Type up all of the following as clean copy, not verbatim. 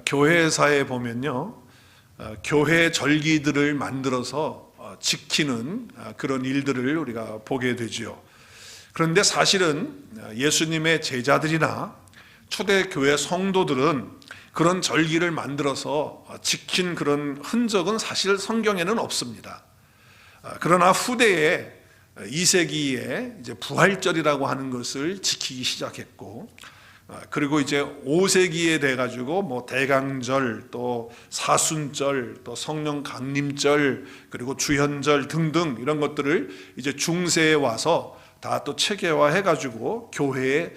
교회사에 보면요, 교회 절기들을 만들어서 지키는 그런 일들을 우리가 보게 되지요. 그런데 사실은 예수님의 제자들이나 초대교회 성도들은 그런 절기를 만들어서 지킨 그런 흔적은 사실 성경에는 없습니다. 그러나 후대에 2세기에 이제 부활절이라고 하는 것을 지키기 시작했고, 그리고 이제 5세기에 돼 가지고 뭐 대강절, 또 사순절, 또 성령 강림절, 그리고 주현절 등등 이런 것들을 이제 중세에 와서 다 또 체계화해 가지고 교회의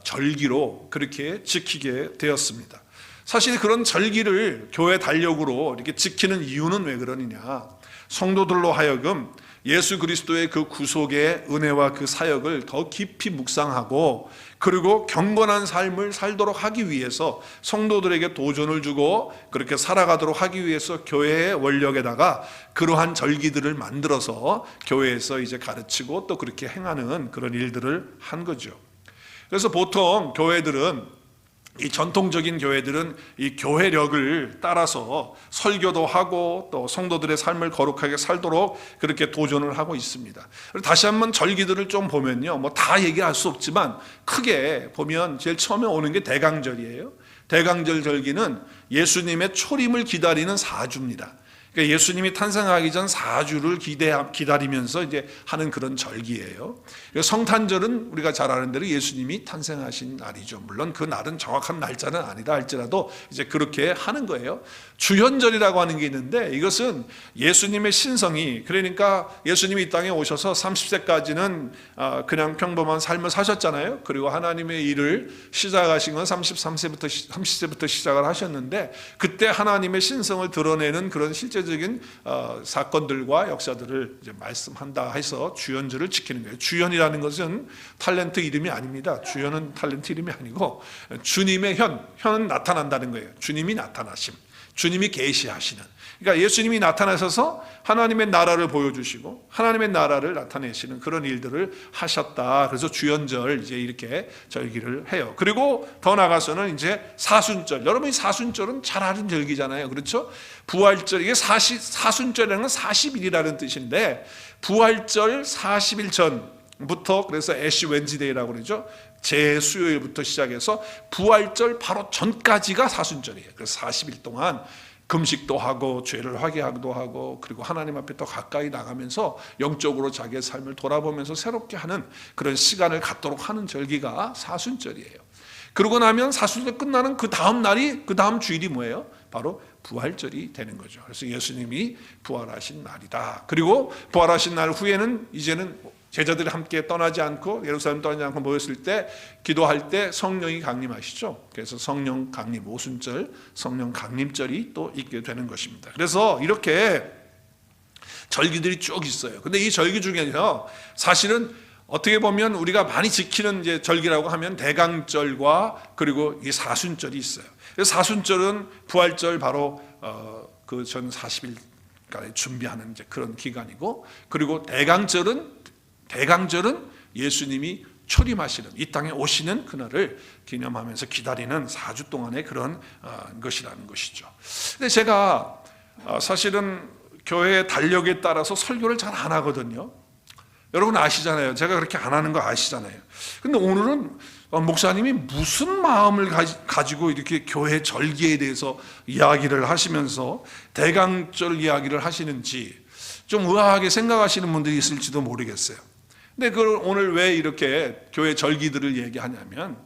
절기로 그렇게 지키게 되었습니다. 사실 그런 절기를 교회 달력으로 이렇게 지키는 이유는 왜 그러느냐? 성도들로 하여금 예수 그리스도의 그 구속의 은혜와 그 사역을 더 깊이 묵상하고, 그리고 경건한 삶을 살도록 하기 위해서 성도들에게 도전을 주고 그렇게 살아가도록 하기 위해서 교회의 원력에다가 그러한 절기들을 만들어서 교회에서 이제 가르치고 또 그렇게 행하는 그런 일들을 한 거죠. 그래서 보통 교회들은, 이 전통적인 교회들은 이 교회력을 따라서 설교도 하고 또 성도들의 삶을 거룩하게 살도록 그렇게 도전을 하고 있습니다. 다시 한번 절기들을 좀 보면요, 뭐 다 얘기할 수 없지만 크게 보면 제일 처음에 오는 게 대강절이에요. 대강절 절기는 예수님의 초림을 기다리는 사주입니다. 그러니까 예수님이 탄생하기 전 4주를 기다리면서 이제 하는 그런 절기예요. 성탄절은 우리가 잘 아는 대로 예수님이 탄생하신 날이죠. 물론 그 날은 정확한 날짜는 아니다 할지라도 이제 그렇게 하는 거예요. 주현절이라고 하는 게 있는데, 이것은 예수님의 신성이, 그러니까 예수님이 이 땅에 오셔서 30세까지는 그냥 평범한 삶을 사셨잖아요. 그리고 하나님의 일을 시작하신 건 30세부터 시작을 하셨는데, 그때 하나님의 신성을 드러내는 그런 실제적인 사건들과 역사들을 이제 말씀한다 해서 주현절을 지키는 거예요. 주현이라는 것은 탤런트 이름이 아닙니다. 주현은 탤런트 이름이 아니고 주님의 현은 나타난다는 거예요. 주님이 나타나심, 주님이 계시하시는. 그러니까 예수님이 나타나셔서 하나님의 나라를 보여주시고 하나님의 나라를 나타내시는 그런 일들을 하셨다. 그래서 주현절 이제 이렇게 절기를 해요. 그리고 더 나가서는 이제 사순절. 여러분이 사순절은 잘 아는 절기잖아요. 그렇죠? 부활절, 이게 사순절이라는 건 40일이라는 뜻인데, 부활절 40일 전부터, 그래서 애쉬 웬즈데이라고 그러죠. 제수요일부터 시작해서 부활절 바로 전까지가 사순절이에요. 그래서 40일 동안 금식도 하고 죄를 회개하기도 하고, 그리고 하나님 앞에 더 가까이 나가면서 영적으로 자기의 삶을 돌아보면서 새롭게 하는 그런 시간을 갖도록 하는 절기가 사순절이에요. 그러고 나면 사순절 끝나는 그 다음 날이, 그 다음 주일이 뭐예요? 바로 부활절이 되는 거죠. 그래서 예수님이 부활하신 날이다. 그리고 부활하신 날 후에는 이제는 제자들이 함께 떠나지 않고 예루살렘 떠나지 않고 모였을 때 기도할 때 성령이 강림하시죠. 그래서 성령 강림, 오순절, 성령 강림절이 또 있게 되는 것입니다. 그래서 이렇게 절기들이 쭉 있어요. 근데 이 절기 중에서 사실은 어떻게 보면 우리가 많이 지키는 이제 절기라고 하면 대강절과 그리고 이 사순절이 있어요. 그래서 사순절은 부활절 바로 그 전 40일까지 준비하는 이제 그런 기간이고, 그리고 대강절은 예수님이 초림하시는, 이 땅에 오시는 그날을 기념하면서 기다리는 4주 동안의 그런 것이라는 것이죠. 근데 제가 사실은 교회 달력에 따라서 설교를 잘 안 하거든요. 여러분 아시잖아요. 제가 그렇게 안 하는 거 아시잖아요. 근데 오늘은 목사님이 무슨 마음을 가지고 이렇게 교회 절기에 대해서 이야기를 하시면서 대강절 이야기를 하시는지 좀 의아하게 생각하시는 분들이 있을지도 모르겠어요. 근데 그걸 오늘 왜 이렇게 교회 절기들을 얘기하냐면,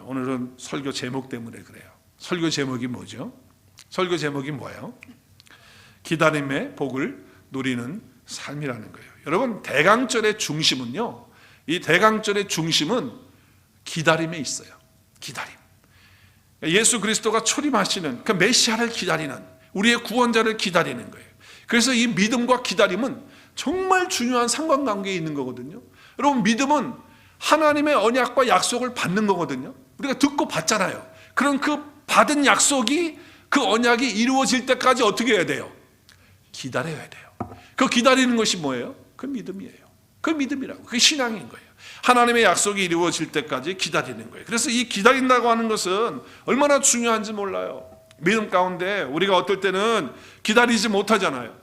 오늘은 설교 제목 때문에 그래요. 설교 제목이 뭐죠? 설교 제목이 뭐예요? 기다림의 복을 누리는 삶이라는 거예요. 여러분, 대강절의 중심은요, 이 대강절의 중심은 기다림에 있어요. 기다림. 예수 그리스도가 초림하시는 그 메시아를 기다리는, 우리의 구원자를 기다리는 거예요. 그래서 이 믿음과 기다림은 정말 중요한 상관관계에 있는 거거든요. 여러분, 믿음은 하나님의 언약과 약속을 받는 거거든요. 우리가 듣고 받잖아요. 그럼 그 받은 약속이, 그 언약이 이루어질 때까지 어떻게 해야 돼요? 기다려야 돼요. 그 기다리는 것이 뭐예요? 그 믿음이에요. 그 믿음이라고. 그게 신앙인 거예요. 하나님의 약속이 이루어질 때까지 기다리는 거예요. 그래서 이 기다린다고 하는 것은 얼마나 중요한지 몰라요. 믿음 가운데 우리가 어떨 때는 기다리지 못하잖아요.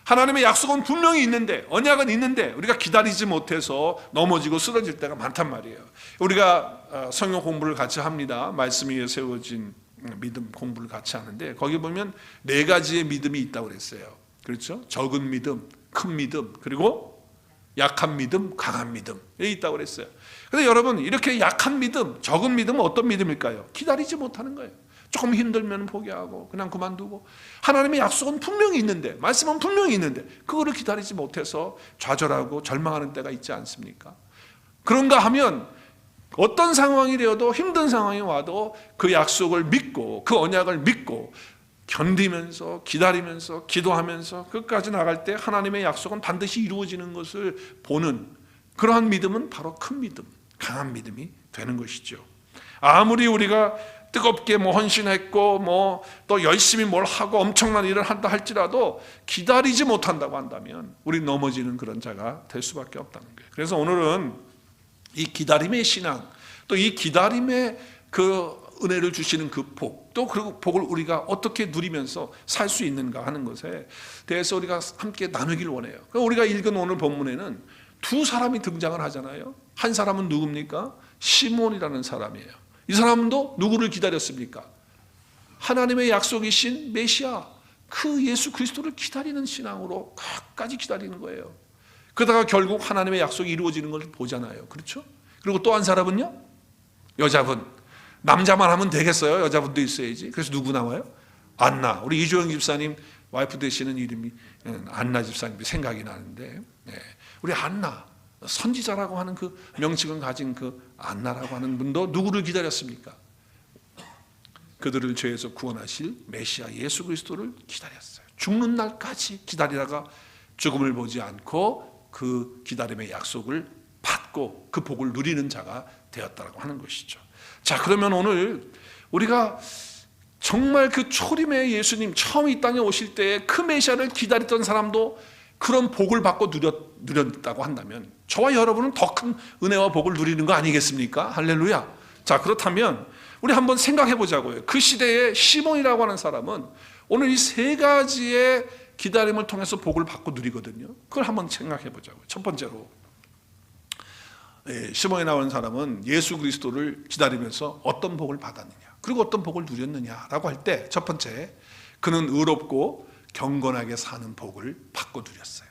하나님의 약속은 분명히 있는데, 언약은 있는데 우리가 기다리지 못해서 넘어지고 쓰러질 때가 많단 말이에요. 우리가 성경 공부를 같이 합니다. 말씀 위에 세워진 믿음 공부를 같이 하는데 거기 보면 4가지의 믿음이 있다고 그랬어요. 그렇죠? 적은 믿음, 큰 믿음, 그리고 약한 믿음, 강한 믿음 있다고 그랬어요. 그런데 여러분, 이렇게 약한 믿음, 적은 믿음은 어떤 믿음일까요? 기다리지 못하는 거예요. 조금 힘들면 포기하고 그냥 그만두고, 하나님의 약속은 분명히 있는데, 말씀은 분명히 있는데 그거를 기다리지 못해서 좌절하고 절망하는 때가 있지 않습니까? 그런가 하면 어떤 상황이 되어도, 힘든 상황이 와도 그 약속을 믿고 그 언약을 믿고 견디면서 기다리면서 기도하면서 끝까지 나갈 때 하나님의 약속은 반드시 이루어지는 것을 보는 그러한 믿음은 바로 큰 믿음, 강한 믿음이 되는 것이죠. 아무리 우리가 뜨겁게 헌신했고 또 열심히 뭘 하고 엄청난 일을 한다 할지라도 기다리지 못한다고 한다면 우리 넘어지는 그런 자가 될 수밖에 없다는 거예요. 그래서 오늘은 이 기다림의 신앙, 또 이 기다림의 그 은혜를 주시는 그 복, 또 그 복을 우리가 어떻게 누리면서 살 수 있는가 하는 것에 대해서 우리가 함께 나누길 원해요. 우리가 읽은 오늘 본문에는 2 사람이 등장을 하잖아요. 한 사람은 누굽니까? 시몬이라는 사람이에요. 이 사람도 누구를 기다렸습니까? 하나님의 약속이신 메시아, 그 예수 그리스도를 기다리는 신앙으로 끝까지 기다리는 거예요. 그러다가 결국 하나님의 약속이 이루어지는 걸 보잖아요. 그렇죠? 그리고 또 한 사람은요? 여자분. 남자만 하면 되겠어요? 여자분도 있어야지. 그래서 누구 나와요? 안나. 우리 이조영 집사님 와이프 되시는 이름이 안나 집사님이 생각이 나는데, 우리 안나, 선지자라고 하는 그 명칭을 가진 그 안나라고 하는 분도 누구를 기다렸습니까? 그들을 죄에서 구원하실 메시아 예수 그리스도를 기다렸어요. 죽는 날까지 기다리다가 죽음을 보지 않고 그 기다림의 약속을 받고 그 복을 누리는 자가 되었다고 하는 것이죠. 자, 그러면 오늘 우리가 정말 그 초림의 예수님 처음 이 땅에 오실 때에 그 메시아를 기다렸던 사람도 그런 복을 받고 누렸다고 한다면 저와 여러분은 더 큰 은혜와 복을 누리는 거 아니겠습니까? 할렐루야. 자, 그렇다면 우리 한번 생각해 보자고요. 그 시대에 시몬이라고 하는 사람은 오늘 이 3가지의 기다림을 통해서 복을 받고 누리거든요. 그걸 한번 생각해 보자고요. 첫 번째로, 시몬에 나오는 사람은 예수 그리스도를 기다리면서 어떤 복을 받았느냐, 그리고 어떤 복을 누렸느냐라고 할 때 첫 번째, 그는 의롭고 경건하게 사는 복을 받고 누렸어요.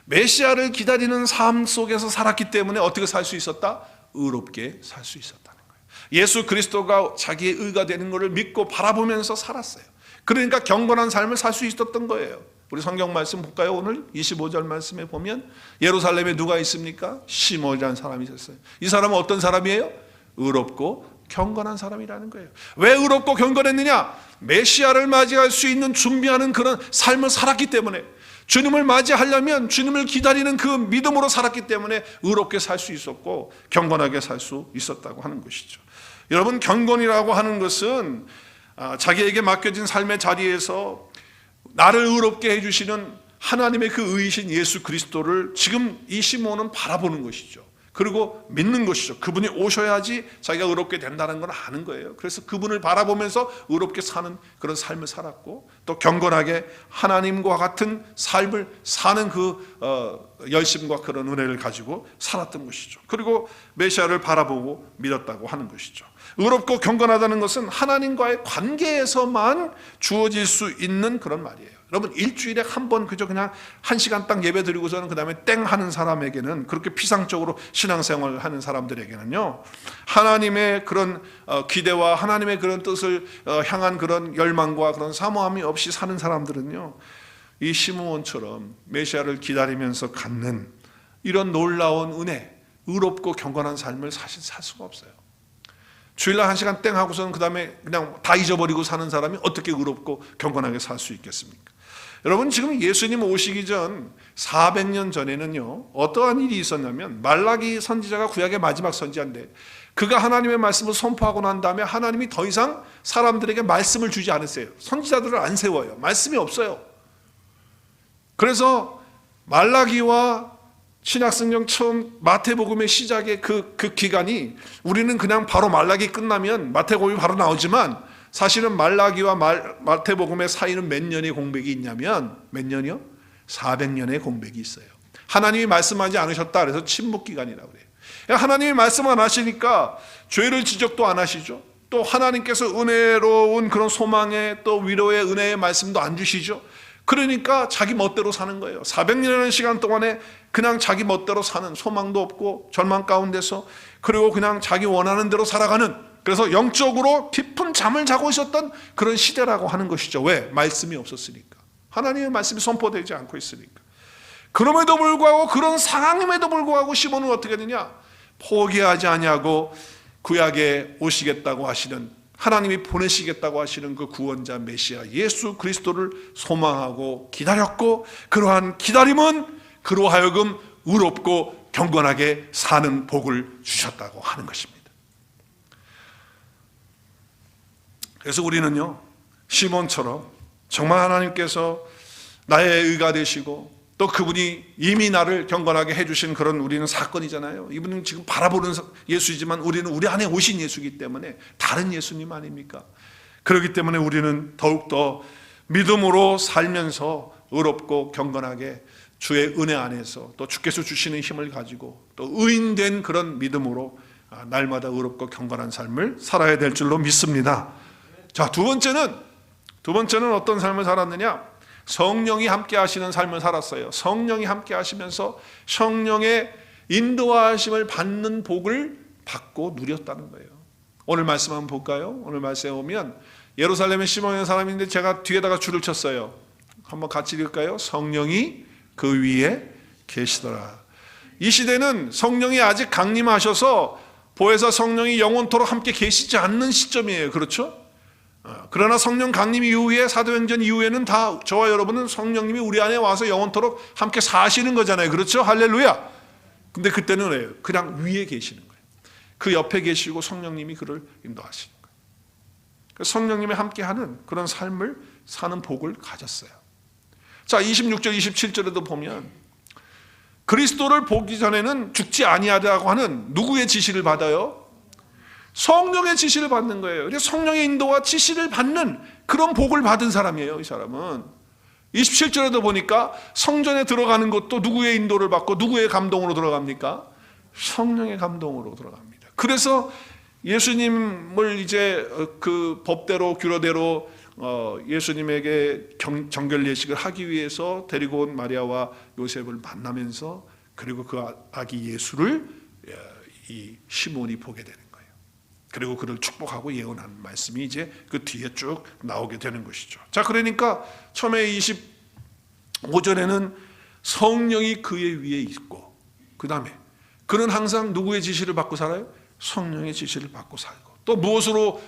메시아를 기다리는 삶 속에서 살았기 때문에 어떻게 살 수 있었다? 의롭게 살 수 있었다는 거예요. 예수 그리스도가 자기의 의가 되는 것을 믿고 바라보면서 살았어요. 그러니까 경건한 삶을 살 수 있었던 거예요. 우리 성경 말씀 볼까요? 오늘 25절 말씀에 보면 예루살렘에 누가 있습니까? 시몬이라는 사람이 있었어요. 이 사람은 어떤 사람이에요? 의롭고 경건한 사람이라는 거예요. 왜 의롭고 경건했느냐? 메시아를 맞이할 수 있는 준비하는 그런 삶을 살았기 때문에, 주님을 맞이하려면 주님을 기다리는 그 믿음으로 살았기 때문에 의롭게 살 수 있었고 경건하게 살 수 있었다고 하는 것이죠. 여러분, 경건이라고 하는 것은 자기에게 맡겨진 삶의 자리에서 나를 의롭게 해주시는 하나님의 그 의이신 예수 그리스도를 지금 이 시몬은 바라보는 것이죠. 그리고 믿는 것이죠. 그분이 오셔야지 자기가 의롭게 된다는 걸 아는 거예요. 그래서 그분을 바라보면서 의롭게 사는 그런 삶을 살았고, 또 경건하게 하나님과 같은 삶을 사는 그 열심과 그런 은혜를 가지고 살았던 것이죠. 그리고 메시아를 바라보고 믿었다고 하는 것이죠. 의롭고 경건하다는 것은 하나님과의 관계에서만 주어질 수 있는 그런 말이에요. 여러분, 일주일에 한 번 그저 그냥 1시간 딱 예배 드리고서는 그 다음에 땡 하는 사람에게는, 그렇게 피상적으로 신앙생활을 하는 사람들에게는요, 하나님의 그런 기대와 하나님의 그런 뜻을 향한 그런 열망과 그런 사모함이 없이 사는 사람들은요, 이 시므온처럼 메시아를 기다리면서 갖는 이런 놀라운 은혜, 의롭고 경건한 삶을 사실 살 수가 없어요. 주일날 1시간 땡 하고서는 그 다음에 그냥 다 잊어버리고 사는 사람이 어떻게 의롭고 경건하게 살 수 있겠습니까? 여러분, 지금 예수님 오시기 전 400년 전에는요, 어떠한 일이 있었냐면, 말라기 선지자가 구약의 마지막 선지자인데 그가 하나님의 말씀을 선포하고 난 다음에 하나님이 더 이상 사람들에게 말씀을 주지 않으세요. 선지자들을 안 세워요. 말씀이 없어요. 그래서 말라기와 신약성경 처음 마태복음의 시작의 그 기간이 우리는 그냥 바로 말라기 끝나면 마태복음이 바로 나오지만 사실은 말라기와 마태복음의 사이는 몇 년의 공백이 있냐면 몇 년이요? 400년의 공백이 있어요. 하나님이 말씀하지 않으셨다 그래서 침묵기간이라고 그래요. 하나님이 말씀 안 하시니까 죄를 지적도 안 하시죠. 또 하나님께서 은혜로운 그런 소망의 또 위로의 은혜의 말씀도 안 주시죠. 그러니까 자기 멋대로 사는 거예요. 400년이라는 시간 동안에 그냥 자기 멋대로 사는, 소망도 없고 절망 가운데서, 그리고 그냥 자기 원하는 대로 살아가는, 그래서 영적으로 깊은 잠을 자고 있었던 그런 시대라고 하는 것이죠. 왜? 말씀이 없었으니까. 하나님의 말씀이 선포되지 않고 있으니까. 그럼에도 불구하고, 그런 상황임에도 불구하고 시몬은 어떻게 되냐? 포기하지 아니하고 구약에 오시겠다고 하시는, 하나님이 보내시겠다고 하시는 그 구원자 메시아 예수 그리스도를 소망하고 기다렸고, 그러한 기다림은 그로 하여금 의롭고 경건하게 사는 복을 주셨다고 하는 것입니다. 그래서 우리는요, 시몬처럼 정말 하나님께서 나의 의가 되시고 또 그분이 이미 나를 경건하게 해주신 그런 우리는 사건이잖아요. 이분은 지금 바라보는 예수이지만 우리는 우리 안에 오신 예수이기 때문에 다른 예수님 아닙니까? 그렇기 때문에 우리는 더욱더 믿음으로 살면서 의롭고 경건하게 주의 은혜 안에서 또 주께서 주시는 힘을 가지고 또 의인된 그런 믿음으로 날마다 의롭고 경건한 삶을 살아야 될 줄로 믿습니다. 자, 두 번째는 어떤 삶을 살았느냐? 성령이 함께 하시는 삶을 살았어요. 성령이 함께 하시면서 성령의 인도하심을 받는 복을 받고 누렸다는 거예요. 오늘 말씀 한번 볼까요? 오늘 말씀에 오면 예루살렘에 시몬이라는 사람인데 제가 뒤에다가 줄을 쳤어요. 한번 같이 읽을까요? 성령이 그 위에 계시더라. 이 시대는 성령이 아직 강림하셔서 보혜사 성령이 영원토록 함께 계시지 않는 시점이에요. 그렇죠? 그러나 성령 강림 이후에, 사도행전 이후에는 다 저와 여러분은 성령님이 우리 안에 와서 영원토록 함께 사시는 거잖아요. 그렇죠? 할렐루야. 근데 그때는 왜요? 그냥 위에 계시는 거예요. 그 옆에 계시고 성령님이 그를 인도하시는 거예요. 성령님이 함께하는 그런 삶을 사는 복을 가졌어요. 자, 26절 27절에도 보면 그리스도를 보기 전에는 죽지 아니하다고 하는 누구의 지시를 받아요? 성령의 지시를 받는 거예요. 그래서 성령의 인도와 지시를 받는 그런 복을 받은 사람이에요. 이 사람은 27절에도 보니까 성전에 들어가는 것도 누구의 인도를 받고 누구의 감동으로 들어갑니까? 성령의 감동으로 들어갑니다. 그래서 예수님을 이제 그 법대로 규례대로 예수님에게 정결 예식을 하기 위해서 데리고 온 마리아와 요셉을 만나면서, 그리고 그 아기 예수를 이 시몬이 보게 되는 거예요. 그리고 그를 축복하고 예언하는 말씀이 이제 그 뒤에 쭉 나오게 되는 것이죠. 자, 그러니까 처음에 25절에는 성령이 그의 위에 있고, 그 다음에 그는 항상 누구의 지시를 받고 살아요? 성령의 지시를 받고 살고, 또 무엇으로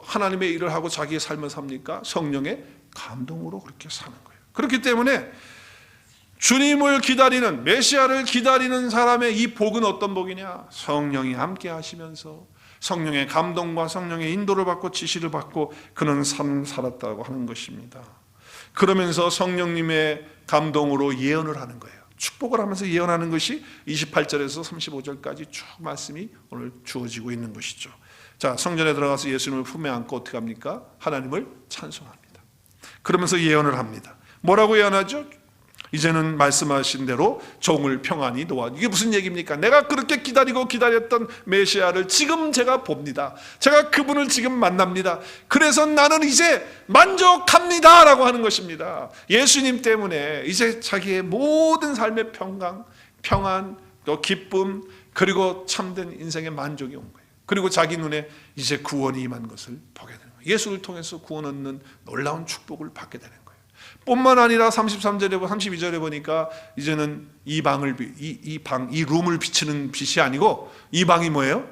하나님의 일을 하고 자기의 삶을 삽니까? 성령의 감동으로 그렇게 사는 거예요. 그렇기 때문에 주님을 기다리는, 메시아를 기다리는 사람의 이 복은 어떤 복이냐? 성령이 함께 하시면서 성령의 감동과 성령의 인도를 받고 지시를 받고 그는 삶을 살았다고 하는 것입니다. 그러면서 성령님의 감동으로 예언을 하는 거예요. 축복을 하면서 예언하는 것이 28절에서 35절까지 쭉 말씀이 오늘 주어지고 있는 것이죠. 자, 성전에 들어가서 예수님을 품에 안고 어떻게 합니까? 하나님을 찬송합니다. 그러면서 예언을 합니다. 뭐라고 예언하죠? 이제는 말씀하신 대로 종을 평안히 놓아. 이게 무슨 얘기입니까? 내가 그렇게 기다렸던 메시아를 지금 제가 봅니다. 제가 그분을 지금 만납니다. 그래서 나는 이제 만족합니다 라고 하는 것입니다. 예수님 때문에 이제 자기의 모든 삶의 평안, 또 기쁨, 그리고 참된 인생의 만족이 온 거예요. 그리고 자기 눈에 이제 구원이 임한 것을 보게 되는 거예요. 예수를 통해서 구원 얻는 놀라운 축복을 받게 되는 거예요. 뿐만 아니라 33절에 32절에 보니까 이제는 이 룸을 비추는 빛이 아니고, 이 방이 뭐예요?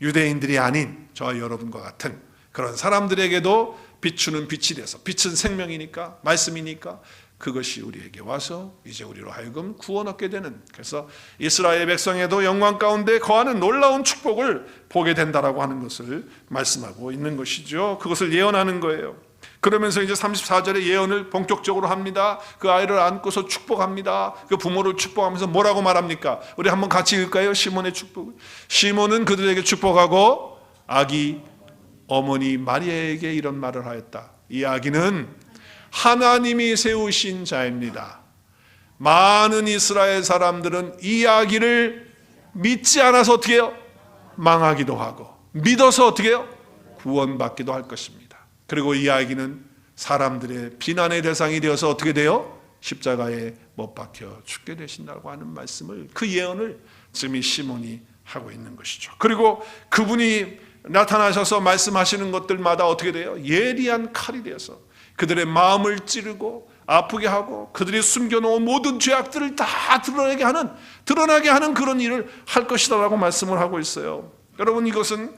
유대인들이 아닌 저와 여러분과 같은 그런 사람들에게도 비추는 빛이 돼서, 빛은 생명이니까, 말씀이니까 그것이 우리에게 와서 이제 우리로 하여금 구원 얻게 되는, 그래서 이스라엘 백성에도 영광 가운데 거하는 놀라운 축복을 보게 된다라고 하는 것을 말씀하고 있는 것이죠. 그것을 예언하는 거예요. 그러면서 이제 34절에 예언을 본격적으로 합니다. 그 아이를 안고서 축복합니다. 그 부모를 축복하면서 뭐라고 말합니까? 우리 한번 같이 읽을까요? 시몬의 축복. 시몬은 그들에게 축복하고 아기 어머니 마리아에게 이런 말을 하였다. 이 아기는 하나님이 세우신 자입니다. 많은 이스라엘 사람들은 이 아기를 믿지 않아서 어떻게 해요? 망하기도 하고, 믿어서 어떻게 해요? 구원받기도 할 것입니다. 그리고 이 아기는 사람들의 비난의 대상이 되어서 어떻게 돼요? 십자가에 못 박혀 죽게 되신다고 하는 말씀을, 그 예언을 지금 이 시몬이 하고 있는 것이죠. 그리고 그분이 나타나셔서 말씀하시는 것들마다 어떻게 돼요? 예리한 칼이 되어서 그들의 마음을 찌르고 아프게 하고 그들이 숨겨놓은 모든 죄악들을 다 드러나게 하는 그런 일을 할 것이다라고 말씀을 하고 있어요. 여러분, 이것은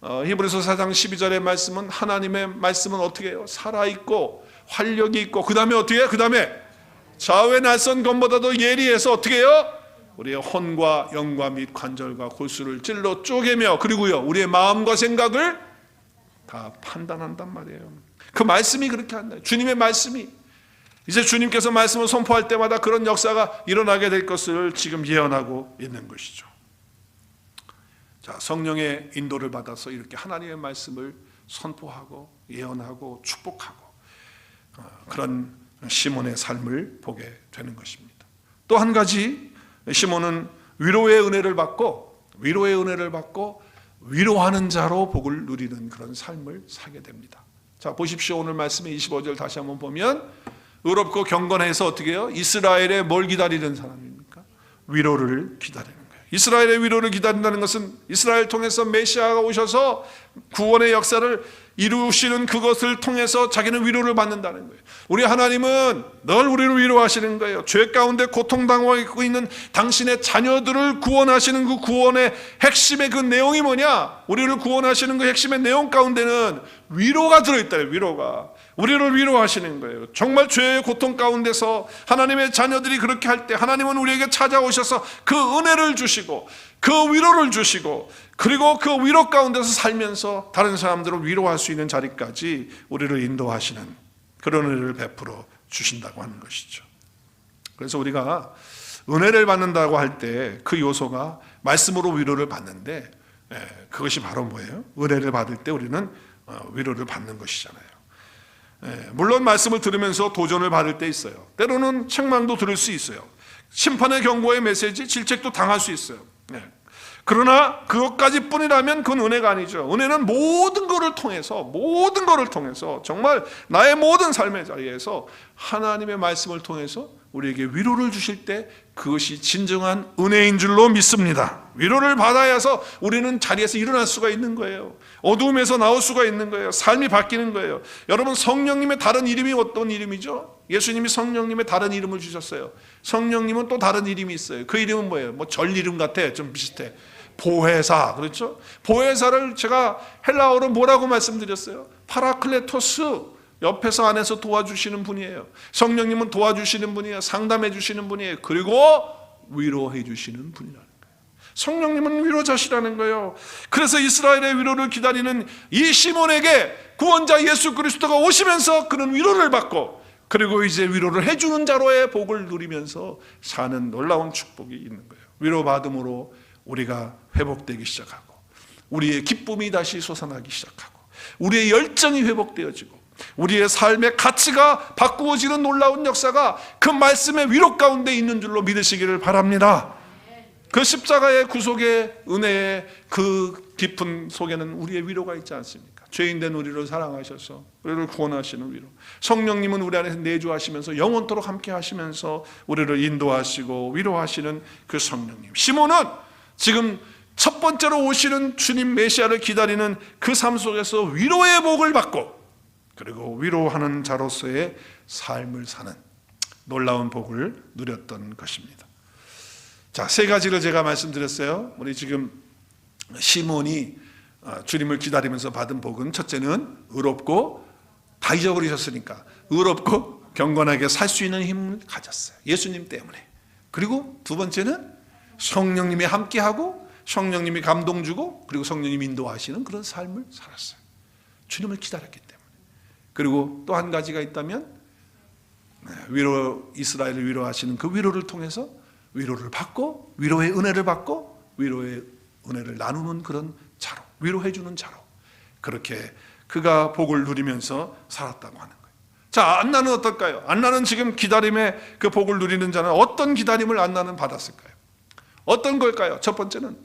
히브리서 4장 12절의 말씀은, 하나님의 말씀은 어떻게 해요? 살아있고 활력이 있고, 그 다음에 어떻게 해요? 그 다음에 좌우의 낯선 검보다도 예리해서 어떻게 해요? 우리의 혼과 영과 및 관절과 골수를 찔러 쪼개며, 그리고요 우리의 마음과 생각을 다 판단한단 말이에요. 그 말씀이 그렇게 한다. 주님의 말씀이, 이제 주님께서 말씀을 선포할 때마다 그런 역사가 일어나게 될 것을 지금 예언하고 있는 것이죠. 자, 성령의 인도를 받아서 이렇게 하나님의 말씀을 선포하고 예언하고 축복하고 그런 시몬의 삶을 보게 되는 것입니다. 또 한 가지, 시몬은 위로의 은혜를 받고 위로하는 자로 복을 누리는 그런 삶을 살게 됩니다. 자, 보십시오. 오늘 말씀의 25절 다시 한번 보면, 의롭고 경건해서 어떻게 해요? 이스라엘의 뭘 기다리는 사람입니까? 위로를 기다리는 거예요. 이스라엘의 위로를 기다린다는 것은 이스라엘 통해서 메시아가 오셔서 구원의 역사를 이루시는 그것을 통해서 자기는 위로를 받는다는 거예요. 우리 하나님은 늘 우리를 위로하시는 거예요. 죄 가운데 고통당하고 있는 당신의 자녀들을 구원하시는 그 구원의 핵심의 그 내용이 뭐냐? 우리를 구원하시는 그 핵심의 내용 가운데는 위로가 들어있다. 위로가. 우리를 위로하시는 거예요. 정말 죄의 고통 가운데서 하나님의 자녀들이 그렇게 할 때 하나님은 우리에게 찾아오셔서 그 은혜를 주시고 그 위로를 주시고, 그리고 그 위로 가운데서 살면서 다른 사람들을 위로할 수 있는 자리까지 우리를 인도하시는 그런 은혜를 베풀어 주신다고 하는 것이죠. 그래서 우리가 은혜를 받는다고 할 때 그 요소가 말씀으로 위로를 받는데, 그것이 바로 뭐예요? 은혜를 받을 때 우리는 위로를 받는 것이잖아요. 물론 말씀을 들으면서 도전을 받을 때 있어요. 때로는 책망도 들을 수 있어요. 심판의 경고의 메시지, 질책도 당할 수 있어요. 그러나 그것까지 뿐이라면 그건 은혜가 아니죠. 은혜는 모든 것을 통해서 정말 나의 모든 삶의 자리에서 하나님의 말씀을 통해서 우리에게 위로를 주실 때 그것이 진정한 은혜인 줄로 믿습니다. 위로를 받아야 해서 우리는 자리에서 일어날 수가 있는 거예요. 어두움에서 나올 수가 있는 거예요. 삶이 바뀌는 거예요. 여러분, 성령님의 다른 이름이 어떤 이름이죠? 예수님이 성령님의 다른 이름을 주셨어요. 성령님은 또 다른 이름이 있어요. 그 이름은 뭐예요? 뭐 절 이름 같아. 좀 비슷해. 보혜사, 그렇죠? 보혜사를 제가 헬라어로 뭐라고 말씀드렸어요? 파라클레토스. 옆에서 안에서 도와주시는 분이에요. 성령님은 도와주시는 분이에요. 상담해 주시는 분이에요. 그리고 위로해 주시는 분이라는 거예요. 성령님은 위로자시라는 거예요. 그래서 이스라엘의 위로를 기다리는 이 시몬에게 구원자 예수 그리스도가 오시면서 그는 위로를 받고, 그리고 이제 위로를 해주는 자로의 복을 누리면서 사는 놀라운 축복이 있는 거예요. 위로받음으로 우리가 회복되기 시작하고, 우리의 기쁨이 다시 솟아나기 시작하고, 우리의 열정이 회복되어지고, 우리의 삶의 가치가 바꾸어지는 놀라운 역사가 그 말씀의 위로 가운데 있는 줄로 믿으시기를 바랍니다. 그 십자가의 구속의 은혜의 그 깊은 속에는 우리의 위로가 있지 않습니까? 죄인된 우리를 사랑하셔서 우리를 구원하시는 위로, 성령님은 우리 안에서 내주하시면서 영원토록 함께 하시면서 우리를 인도하시고 위로하시는 그 성령님. 시몬은 지금 첫 번째로 오시는 주님 메시아를 기다리는 그 삶 속에서 위로의 복을 받고, 그리고 위로하는 자로서의 삶을 사는 놀라운 복을 누렸던 것입니다. 자, 세 가지를 제가 말씀드렸어요. 우리 지금 시몬이 주님을 기다리면서 받은 복은, 첫째는 의롭고, 다 잊어버리셨으니까 의롭고 경건하게 살 수 있는 힘을 가졌어요. 예수님 때문에. 그리고 두 번째는 성령님이 함께하고 성령님이 감동 주고, 그리고 성령님이 인도하시는 그런 삶을 살았어요. 주님을 기다렸기 때문에. 그리고 또 한 가지가 있다면 이스라엘을 위로하시는 그 위로를 통해서 위로를 받고 위로의 은혜를 받고 위로의 은혜를 나누는 그런 자로, 위로해 주는 자로, 그렇게 그가 복을 누리면서 살았다고 하는 거예요. 자, 안나는 어떨까요? 안나는 지금 기다림의 그 복을 누리는 자는 어떤 기다림을 안나는 받았을까요? 어떤 걸까요? 첫 번째는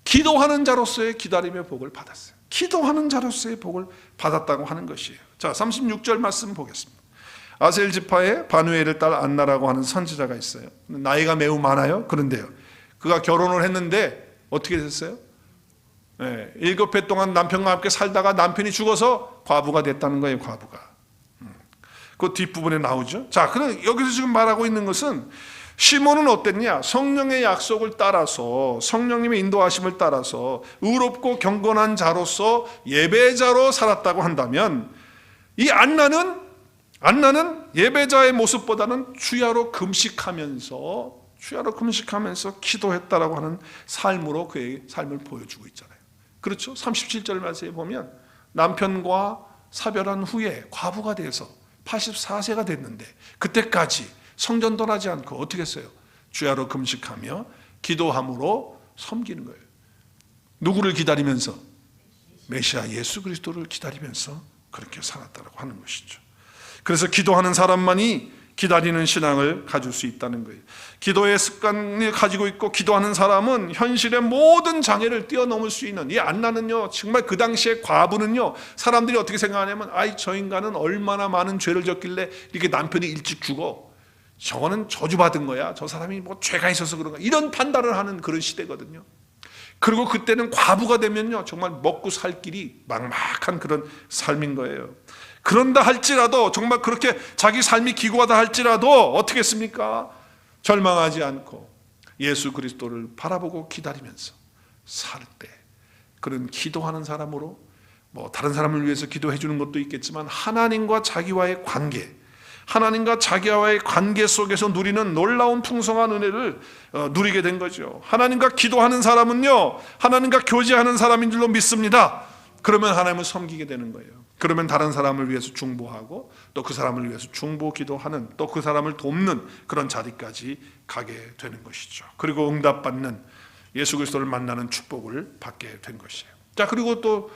기도하는 자로서의 기다림의 복을 받았어요. 기도하는 자로서의 복을 받았다고 하는 것이에요. 자, 36절 말씀 보겠습니다. 아셀 지파의 바누엘의 딸 안나라고 하는 선지자가 있어요. 나이가 매우 많아요. 그런데요, 그가 결혼을 했는데 어떻게 됐어요? 7해 동안 남편과 함께 살다가 남편이 죽어서 과부가 됐다는 거예요. 과부가. 그 뒷부분에 나오죠. 자, 그럼 여기서 지금 말하고 있는 것은 시몬은 어땠냐? 성령의 약속을 따라서, 성령님의 인도하심을 따라서 의롭고 경건한 자로서 예배자로 살았다고 한다면, 이 안나는 예배자의 모습보다는 주야로 금식하면서 기도했다라고 하는 삶으로 그의 삶을 보여주고 있잖아요. 그렇죠? 37절 말씀에 보면 남편과 사별한 후에 과부가 돼서 84세가 됐는데 그때까지 성전 떠나지 않고 어떻게 했어요? 주야로 금식하며 기도함으로 섬기는 거예요. 누구를 기다리면서? 메시아 예수 그리스도를 기다리면서 그렇게 살았다고 하는 것이죠. 그래서 기도하는 사람만이 기다리는 신앙을 가질 수 있다는 거예요. 기도의 습관을 가지고 있고 기도하는 사람은 현실의 모든 장애를 뛰어넘을 수 있는, 이 안나는요, 정말 그 당시에 과부는요, 사람들이 어떻게 생각하냐면, 아이, 저 인간은 얼마나 많은 죄를 졌길래 이렇게 남편이 일찍 죽어, 저거는 저주받은 거야, 저 사람이 뭐 죄가 있어서 그런가, 이런 판단을 하는 그런 시대거든요. 그리고 그때는 과부가 되면요, 정말 먹고 살 길이 막막한 그런 삶인 거예요. 그런다 할지라도, 정말 그렇게 자기 삶이 기구하다 할지라도 어떻게 했습니까? 절망하지 않고 예수 그리스도를 바라보고 기다리면서 살 때, 그런 기도하는 사람으로, 뭐 다른 사람을 위해서 기도해 주는 것도 있겠지만 하나님과 자기와의 관계, 하나님과 자기와의 관계 속에서 누리는 놀라운 풍성한 은혜를 누리게 된 거죠. 하나님과 기도하는 사람은요, 하나님과 교제하는 사람인 줄로 믿습니다. 그러면 하나님을 섬기게 되는 거예요. 그러면 다른 사람을 위해서 중보하고 또 그 사람을 위해서 중보 기도하는, 또 그 사람을 돕는 그런 자리까지 가게 되는 것이죠. 그리고 응답받는, 예수 그리스도를 만나는 축복을 받게 된 것이에요. 자, 그리고 또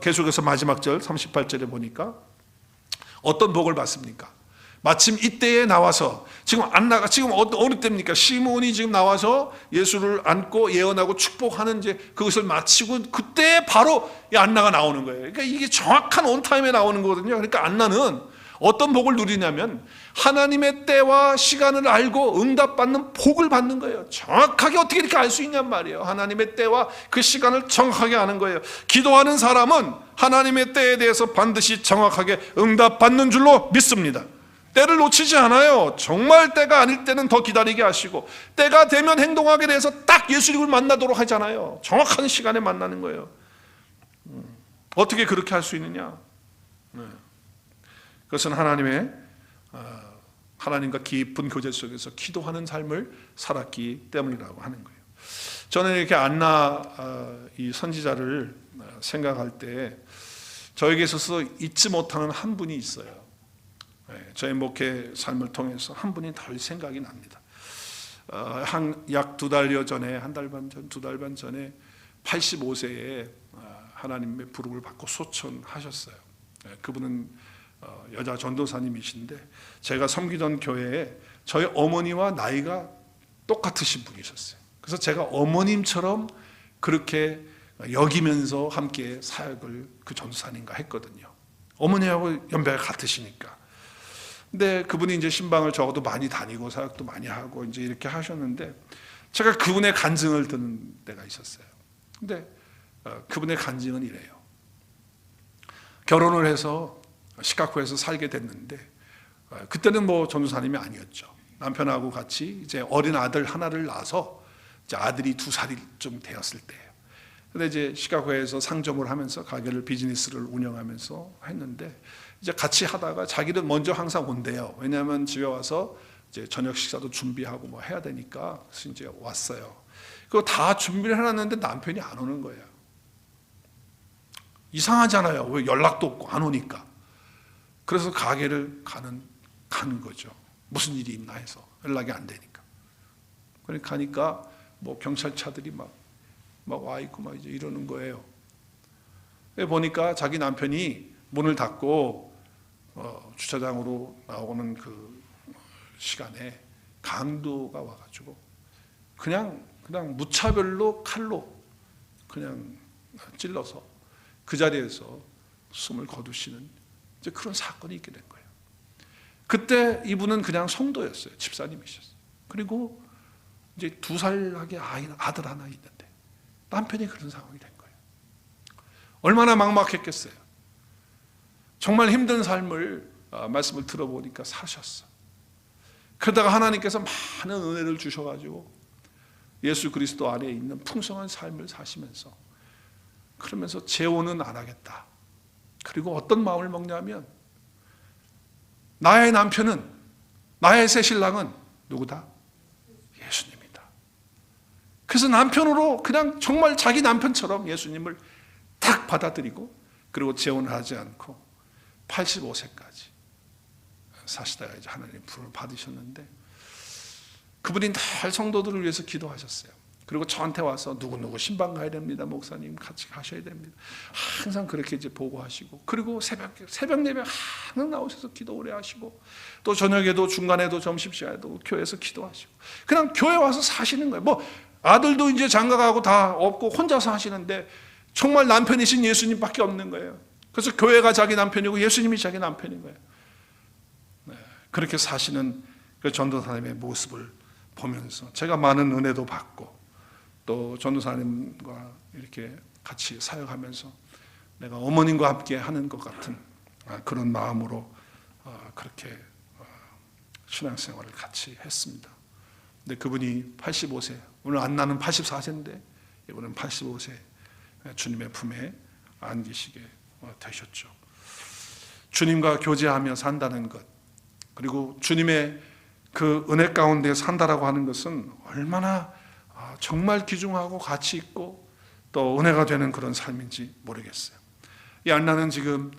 계속해서 마지막 절 38절에 보니까 어떤 복을 받습니까? 마침 이때에 나와서, 지금 안나가 지금 어느 때입니까? 시몬이 지금 나와서 예수를 안고 예언하고 축복하는 이제 그것을 마치고 그때 바로 이 안나가 나오는 거예요. 그러니까 이게 정확한 온타임에 나오는 거거든요. 그러니까 안나는 어떤 복을 누리냐면 하나님의 때와 시간을 알고 응답받는 복을 받는 거예요. 정확하게 어떻게 이렇게 알 수 있냔 말이에요. 하나님의 때와 그 시간을 정확하게 아는 거예요. 기도하는 사람은 하나님의 때에 대해서 반드시 정확하게 응답받는 줄로 믿습니다. 때를 놓치지 않아요. 정말 때가 아닐 때는 더 기다리게 하시고, 때가 되면 행동하게 돼서 딱 예수님을 만나도록 하잖아요. 정확한 시간에 만나는 거예요. 어떻게 그렇게 할 수 있느냐? 그것은 하나님과 깊은 교제 속에서 기도하는 삶을 살았기 때문이라고 하는 거예요. 저는 이렇게 안나 이 선지자를 생각할 때 저에게 있어서 잊지 못하는 한 분이 있어요. 저의 목회 삶을 통해서 한 분이 덜 생각이 납니다. 약 2달여 전에, 한 달 반 전, 2달 반 전에 85세에 하나님의 부름을 받고 소천하셨어요. 그분은 여자 전도사님이신데 제가 섬기던 교회에 저희 어머니와 나이가 똑같으신 분이셨어요. 그래서 제가 어머님처럼 그렇게 여기면서 함께 사역을 그 전도사님과 했거든요. 어머니하고 연배가 같으시니까. 근데 그분이 이제 신방을 적어도 많이 다니고 사역도 많이 하고 이제 이렇게 하셨는데 제가 그분의 간증을 듣는 때가 있었어요. 근데 그분의 간증은 이래요. 결혼을 해서 시카고에서 살게 됐는데 그때는 뭐 전도사님이 아니었죠. 남편하고 같이 이제 어린 아들 하나를 낳아서 이제 아들이 2살이 좀 되었을 때예요. 근데 이제 시카고에서 상점을 하면서 가게를, 비즈니스를 운영하면서 했는데 이제 같이 하다가 자기는 먼저 항상 온대요. 왜냐하면 집에 와서 이제 저녁 식사도 준비하고 뭐 해야 되니까. 그래서 이제 왔어요. 그거 다 준비를 해놨는데 남편이 안 오는 거예요. 이상하잖아요. 왜 연락도 없고 안 오니까. 그래서 가게를 가는 거죠. 무슨 일이 있나 해서 연락이 안 되니까. 그러니까 가니까 뭐 경찰차들이 막 와 있고 막 이제 이러는 거예요. 보니까 자기 남편이 문을 닫고 주차장으로 나오는 그 시간에 강도가 와가지고 그냥 무차별로 칼로 그냥 찔러서 그 자리에서 숨을 거두시는 이제 그런 사건이 있게 된 거예요. 그때 이분은 그냥 성도였어요. 집사님이셨어요. 그리고 이제 2살하게 아들 하나 있는데 남편이 그런 상황이 된 거예요. 얼마나 막막했겠어요. 정말 힘든 삶을 말씀을 들어보니까 사셨어. 그러다가 하나님께서 많은 은혜를 주셔가지고 예수 그리스도 안에 있는 풍성한 삶을 사시면서 그러면서 재혼은 안 하겠다. 그리고 어떤 마음을 먹냐면 나의 남편은, 나의 새 신랑은 누구다? 예수님이다. 그래서 남편으로 그냥 정말 자기 남편처럼 예수님을 딱 받아들이고 그리고 재혼을 하지 않고 85세까지 사시다가 이제 하나님 부름을 받으셨는데 그분이 늘 성도들을 위해서 기도하셨어요. 그리고 저한테 와서 누구누구 신방 가야 됩니다. 목사님 같이 가셔야 됩니다. 항상 그렇게 이제 보고하시고 그리고 새벽 예배 항상 나오셔서 기도 오래 하시고 또 저녁에도 중간에도 점심시간에도 교회에서 기도하시고 그냥 교회 와서 사시는 거예요. 뭐 아들도 이제 장가가고 다 없고 혼자서 하시는데 정말 남편이신 예수님밖에 없는 거예요. 그래서 교회가 자기 남편이고 예수님이 자기 남편인 거예요. 네, 그렇게 사시는 그 전도사님의 모습을 보면서 제가 많은 은혜도 받고 또 전도사님과 이렇게 같이 사역하면서 내가 어머님과 함께 하는 것 같은 그런 마음으로 그렇게 신앙생활을 같이 했습니다. 근데 그분이 85세, 오늘 안나는 84세인데 이분은 85세 주님의 품에 안기시게 되셨죠. 주님과 교제하며 산다는 것, 그리고 주님의 그 은혜 가운데 산다라고 하는 것은 얼마나 정말 귀중하고 가치 있고 또 은혜가 되는 그런 삶인지 모르겠어요. 이 안나는 지금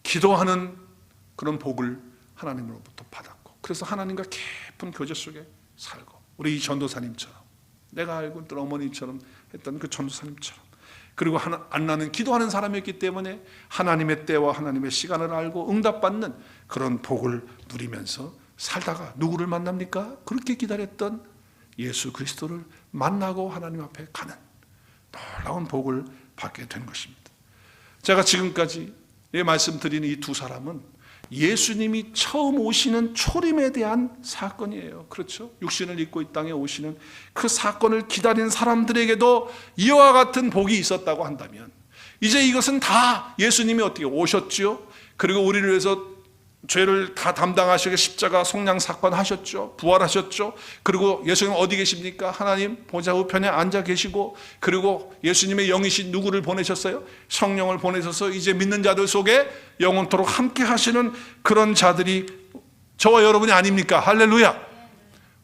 기도하는 그런 복을 하나님으로부터 받았고 그래서 하나님과 깊은 교제 속에 살고 우리 이 전도사님처럼 내가 알고 있던 어머니처럼 했던 그 전도사님처럼 그리고 안나는 기도하는 사람이었기 때문에 하나님의 때와 하나님의 시간을 알고 응답받는 그런 복을 누리면서 살다가 누구를 만납니까? 그렇게 기다렸던 예수 그리스도를 만나고 하나님 앞에 가는 놀라운 복을 받게 된 것입니다. 제가 지금까지 말씀드리는 이 두 사람은 예수님이 처음 오시는 초림에 대한 사건이에요. 그렇죠? 육신을 입고 이 땅에 오시는 그 사건을 기다린 사람들에게도 이와 같은 복이 있었다고 한다면 이제 이것은 다 예수님이 어떻게 오셨죠? 그리고 우리를 위해서 죄를 다 담당하시고 십자가 속량 사건 하셨죠. 부활하셨죠. 그리고 예수님 어디 계십니까? 하나님 보좌 우편에 앉아 계시고 그리고 예수님의 영이신 누구를 보내셨어요? 성령을 보내셔서 이제 믿는 자들 속에 영원토록 함께 하시는 그런 자들이 저와 여러분이 아닙니까? 할렐루야.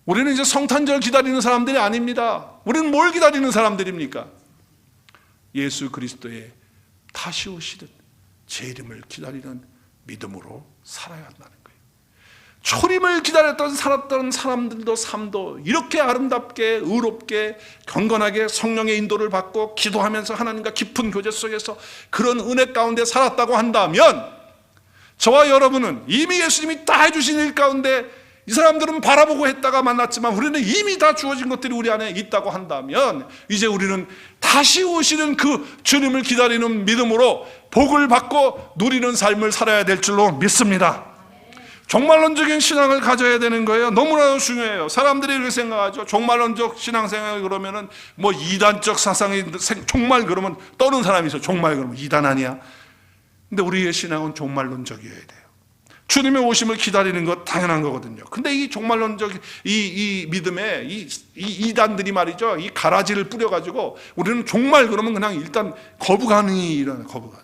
우리는 이제 성탄절 기다리는 사람들이 아닙니다. 우리는 뭘 기다리는 사람들입니까? 예수 그리스도의 다시 오시는 재림을 기다리는 믿음으로 살아야 한다는 거예요. 초림을 기다렸던 살았던 사람들도 삶도 이렇게 아름답게 의롭게 경건하게 성령의 인도를 받고 기도하면서 하나님과 깊은 교제 속에서 그런 은혜 가운데 살았다고 한다면 저와 여러분은 이미 예수님이 다 해주신 일 가운데 이 사람들은 바라보고 했다가 만났지만 우리는 이미 다 주어진 것들이 우리 안에 있다고 한다면 이제 우리는 다시 오시는 그 주님을 기다리는 믿음으로 복을 받고 누리는 삶을 살아야 될 줄로 믿습니다. 종말론적인 신앙을 가져야 되는 거예요. 너무나 중요해요. 사람들이 이렇게 생각하죠. 종말론적 신앙생활 그러면은 뭐 이단적 사상이 종말 그러면 떠는 사람이 있어. 종말 그러면 이단 아니야. 근데 우리의 신앙은 종말론적이어야 돼요. 주님의 오심을 기다리는 것 당연한 거거든요. 근데 이 종말론적 이 믿음에 이 이단들이 말이죠. 이 가라지를 뿌려가지고 우리는 종말 그러면 그냥 일단 거부감이 일어나요. 거부감이.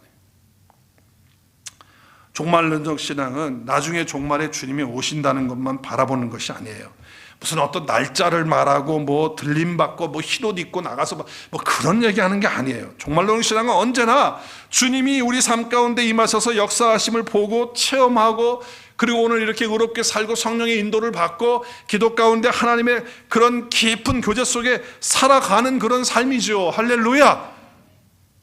종말론적 신앙은 나중에 종말에 주님이 오신다는 것만 바라보는 것이 아니에요. 무슨 어떤 날짜를 말하고 뭐 들림받고 뭐 흰옷 입고 나가서 뭐 그런 얘기하는 게 아니에요. 종말론적 신앙은 언제나 주님이 우리 삶 가운데 임하셔서 역사하심을 보고 체험하고, 그리고 오늘 이렇게 의롭게 살고 성령의 인도를 받고 기도 가운데 하나님의 그런 깊은 교제 속에 살아가는 그런 삶이죠. 할렐루야.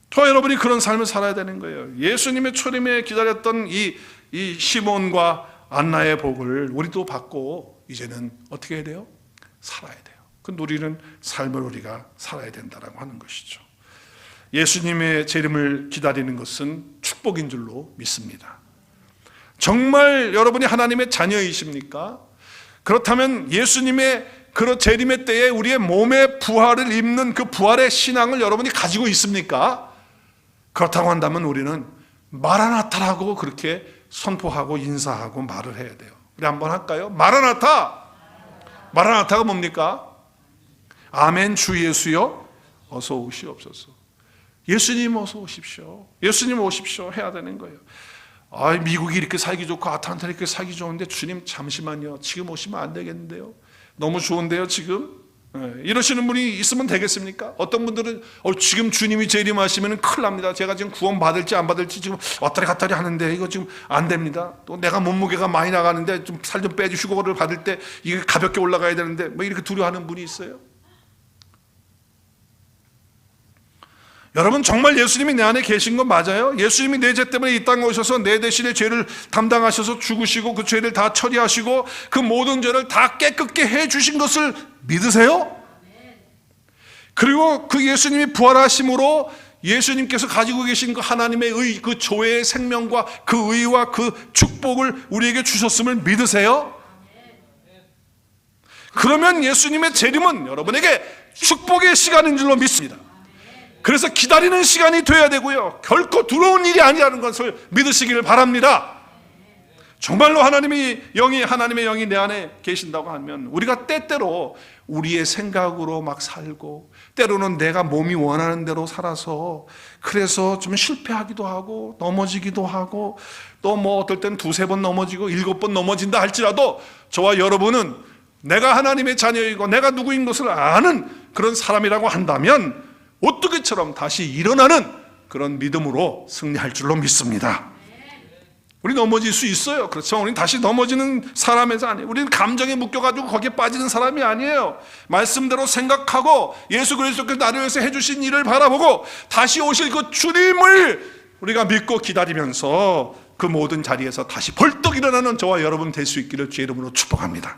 저와 여러분이 그런 삶을 살아야 되는 거예요. 예수님의 초림에 기다렸던 이 시몬과 안나의 복을 우리도 받고 이제는 어떻게 해야 돼요? 살아야 돼요. 그 누리는 삶을 우리가 살아야 된다라고 하는 것이죠. 예수님의 재림을 기다리는 것은 축복인 줄로 믿습니다. 정말 여러분이 하나님의 자녀이십니까? 그렇다면 예수님의 그런 재림의 때에 우리의 몸의 부활을 입는 그 부활의 신앙을 여러분이 가지고 있습니까? 그렇다고 한다면 우리는 마라나타라고 그렇게 선포하고 인사하고 말을 해야 돼요. 우리 한번 할까요? 마라나타! 마라나타가 뭡니까? 아멘 주 예수여 어서 오시옵소서. 예수님 어서 오십시오. 예수님 오십시오 해야 되는 거예요. 미국이 이렇게 살기 좋고 아틀란타 이렇게 살기 좋은데 주님 잠시만요. 지금 오시면 안 되겠는데요. 너무 좋은데요 지금. 이러시는 분이 있으면 되겠습니까? 어떤 분들은 지금 주님이 재림하시면 큰일 납니다. 제가 지금 구원 받을지 안 받을지 지금 왔다리 갔다리 하는데 이거 지금 안 됩니다. 또 내가 몸무게가 많이 나가는데 좀 살 좀 빼주시고 그걸 받을 때 이게 가볍게 올라가야 되는데 뭐 이렇게 두려워하는 분이 있어요. 여러분 정말 예수님이 내 안에 계신 건 맞아요? 예수님이 내 죄 때문에 이 땅에 오셔서 내 대신에 죄를 담당하셔서 죽으시고 그 죄를 다 처리하시고 그 모든 죄를 다 깨끗게 해주신 것을 믿으세요? 그리고 그 예수님이 부활하심으로 예수님께서 가지고 계신 그 하나님의 의, 그 조회의 생명과 그 의와 그 축복을 우리에게 주셨음을 믿으세요? 그러면 예수님의 재림은 여러분에게 축복의 시간인 줄로 믿습니다. 그래서 기다리는 시간이 돼야 되고요. 결코 두려운 일이 아니라는 것을 믿으시기를 바랍니다. 정말로 하나님의 영이 내 안에 계신다고 하면 우리가 때때로 우리의 생각으로 막 살고 때로는 내가 몸이 원하는 대로 살아서 그래서 좀 실패하기도 하고 넘어지기도 하고 또 뭐 어떨 땐 2-3번 넘어지고 7번 넘어진다 할지라도 저와 여러분은 내가 하나님의 자녀이고 내가 누구인 것을 아는 그런 사람이라고 한다면 오뚜기처럼 다시 일어나는 그런 믿음으로 승리할 줄로 믿습니다. 우리 넘어질 수 있어요. 그렇지만 우리는 다시 넘어지는 사람에서 아니에요. 우리는 감정에 묶여가지고 거기에 빠지는 사람이 아니에요. 말씀대로 생각하고 예수 그리스도께서 나를 위해서 해주신 일을 바라보고 다시 오실 그 주님을 우리가 믿고 기다리면서 그 모든 자리에서 다시 벌떡 일어나는 저와 여러분 될 수 있기를 주의 이름으로 축복합니다.